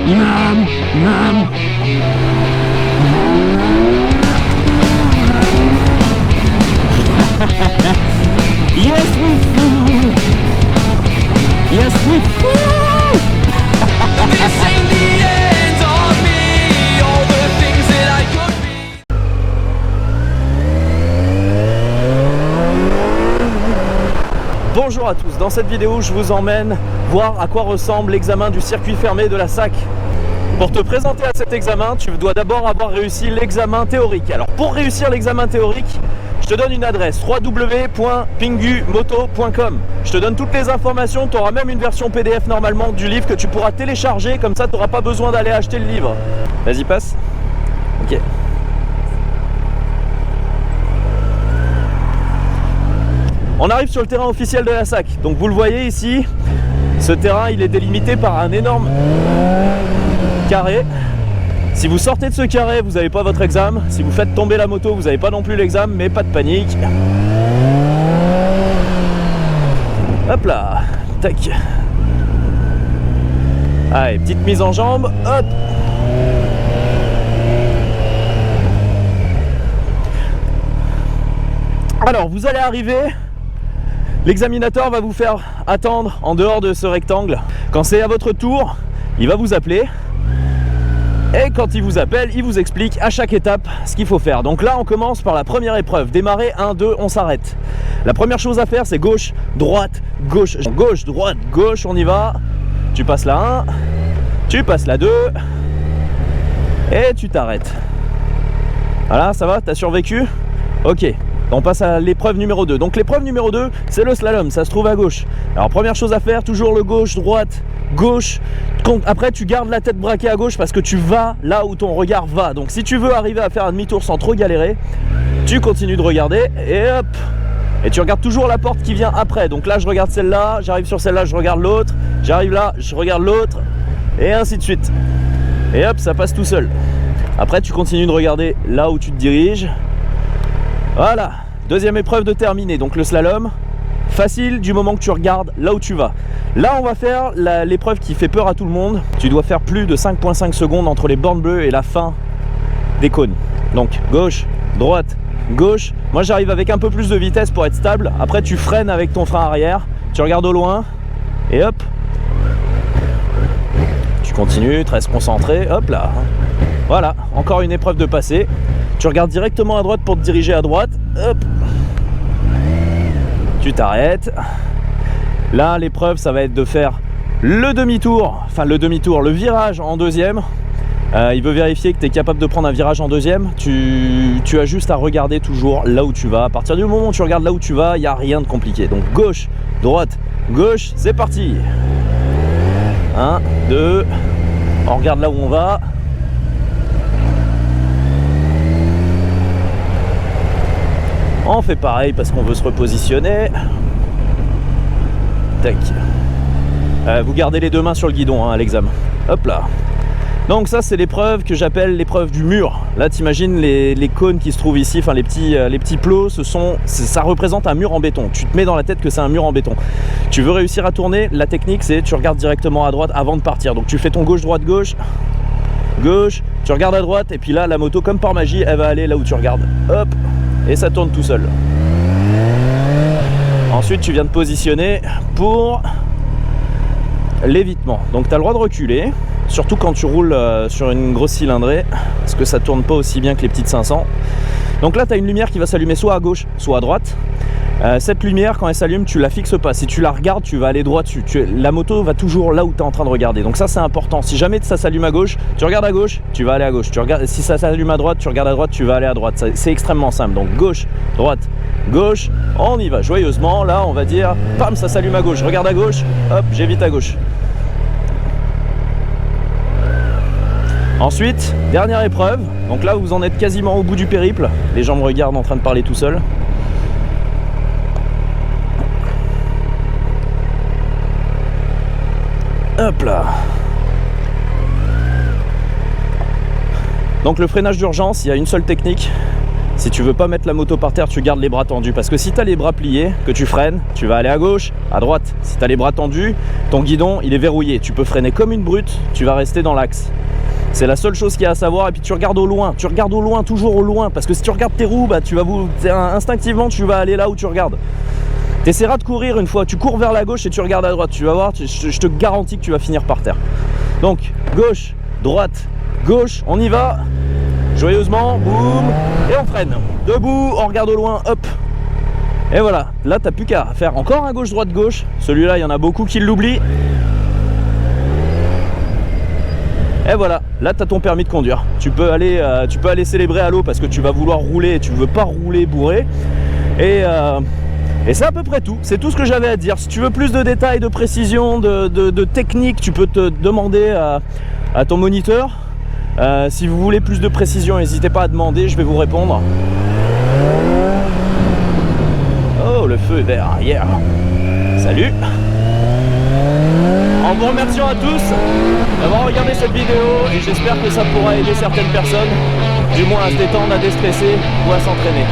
Yes, we flew. Yes, we flew. This ain't the end of me. All the things that I could be. Bonjour à tous, dans cette vidéo je vous emmène voir à quoi ressemble l'examen du circuit fermé de la SAC. Pour te présenter à cet examen, tu dois d'abord avoir réussi l'examen théorique. Alors pour réussir l'examen théorique, je te donne une adresse www.pingumoto.com. Je te donne toutes les informations, tu auras même une version PDF normalement du livre que tu pourras télécharger, comme ça tu n'auras pas besoin d'aller acheter le livre. Vas-y, passe. Ok. On arrive sur le terrain officiel de la SAC. Donc vous le voyez ici, ce terrain il est délimité par un énorme carré. Si vous sortez de ce carré, vous n'avez pas votre examen. Si vous faites tomber la moto, vous n'avez pas non plus l'examen, mais pas de panique. Hop là, tac. Allez, petite mise en jambe, hop. Alors, vous allez arriver. L'examinateur va vous faire attendre en dehors de ce rectangle. Quand c'est à votre tour, il va vous appeler. Et quand il vous appelle, il vous explique à chaque étape ce qu'il faut faire. Donc là, on commence par la première épreuve. Démarrer, 1, 2, on s'arrête. La première chose à faire, c'est gauche, droite, gauche. Gauche, droite, gauche, on y va. Tu passes la 1, tu passes la 2, et tu t'arrêtes. Voilà, ça va, t'as survécu? Ok. On passe à l'épreuve numéro 2. Donc l'épreuve numéro 2, c'est le slalom, ça se trouve à gauche. Alors première chose à faire, toujours le gauche, droite, gauche. Après tu gardes la tête braquée à gauche parce que tu vas là où ton regard va. Donc si tu veux arriver à faire un demi-tour sans trop galérer, tu continues de regarder et hop. Et tu regardes toujours la porte qui vient après. Donc là je regarde celle-là, j'arrive sur celle-là, je regarde l'autre. J'arrive là, je regarde l'autre. Et ainsi de suite. Et hop, ça passe tout seul. Après tu continues de regarder là où tu te diriges. Voilà, deuxième épreuve de terminée, donc le slalom, facile du moment que tu regardes là où tu vas. Là on va faire l'épreuve qui fait peur à tout le monde. Tu dois faire plus de 5,5 secondes entre les bornes bleues et la fin des cônes. Donc gauche, droite, gauche. Moi j'arrive avec un peu plus de vitesse pour être stable. Après tu freines avec ton frein arrière, tu regardes au loin et hop. Tu continues, tu restes concentré, hop là. Voilà, encore une épreuve de passé. Tu regardes directement à droite pour te diriger à droite. Hop. Tu t'arrêtes. Là, l'épreuve, ça va être de faire le demi-tour. Enfin, le virage en deuxième. Il veut vérifier que tu es capable de prendre un virage en deuxième. Tu as juste à regarder toujours là où tu vas. À partir du moment où tu regardes là où tu vas, il n'y a rien de compliqué. Donc, gauche, droite, gauche, c'est parti. 1, 2. On regarde là où on va. On fait pareil parce qu'on veut se repositionner. Tac. Vous gardez les deux mains sur le guidon à l'examen. Hop là. Donc ça c'est l'épreuve que j'appelle l'épreuve du mur. Là t'imagines les cônes qui se trouvent ici, enfin les petits plots, ça représente un mur en béton. Tu te mets dans la tête que c'est un mur en béton. Tu veux réussir à tourner, la technique c'est tu regardes directement à droite avant de partir. Donc tu fais ton gauche, droite, gauche. Gauche, tu regardes à droite et puis là la moto comme par magie elle va aller là où tu regardes. Hop. Et ça tourne tout seul. Ensuite tu viens de positionner pour l'évitement. Donc tu as le droit de reculer, surtout quand tu roules sur une grosse cylindrée, parce que ça tourne pas aussi bien que les petites 500. Donc là tu as une lumière qui va s'allumer soit à gauche, soit à droite. Cette lumière quand elle s'allume tu la fixes pas, si tu la regardes tu vas aller droit dessus, la moto va toujours là où tu es en train de regarder, donc ça c'est important. Si jamais ça s'allume à gauche, tu regardes à gauche, tu vas aller à gauche, si ça s'allume à droite, tu regardes à droite, tu vas aller à droite. C'est extrêmement simple, donc gauche, droite, gauche, on y va joyeusement. Là on va dire, pam, ça s'allume à gauche, je regarde à gauche, hop, j'évite à gauche. Ensuite, dernière épreuve, donc là vous en êtes quasiment au bout du périple, les gens me regardent en train de parler tout seul. Hop là. Donc le freinage d'urgence, il y a une seule technique, si tu veux pas mettre la moto par terre, tu gardes les bras tendus. Parce que si tu as les bras pliés, que tu freines, tu vas aller à gauche, à droite. Si tu as les bras tendus, ton guidon, il est verrouillé. Tu peux freiner comme une brute, tu vas rester dans l'axe. C'est la seule chose qu'il y a à savoir. Et puis tu regardes au loin, toujours au loin. Parce que si tu regardes tes roues, bah, instinctivement, tu vas aller là où tu regardes. Tu essaieras de courir une fois, tu cours vers la gauche et tu regardes à droite. Tu vas voir, je te garantis que tu vas finir par terre. Donc, gauche, droite, gauche, on y va. Joyeusement, boum, et on freine. Debout, on regarde au loin, hop. Et voilà, là t'as plus qu'à faire encore un gauche-droite-gauche. Celui-là, il y en a beaucoup qui l'oublient. Et voilà, là tu as ton permis de conduire. Tu peux aller célébrer à l'eau parce que tu vas vouloir rouler et tu ne veux pas rouler bourré. Et c'est à peu près tout. C'est tout ce que j'avais à dire. Si tu veux plus de détails, de précision, de technique, tu peux te demander à ton moniteur. Si vous voulez plus de précision, n'hésitez pas à demander, je vais vous répondre. Oh, le feu est vert arrière. Salut. En vous remerciant à tous d'avoir regardé cette vidéo et j'espère que ça pourra aider certaines personnes, du moins à se détendre, à déstresser ou à s'entraîner.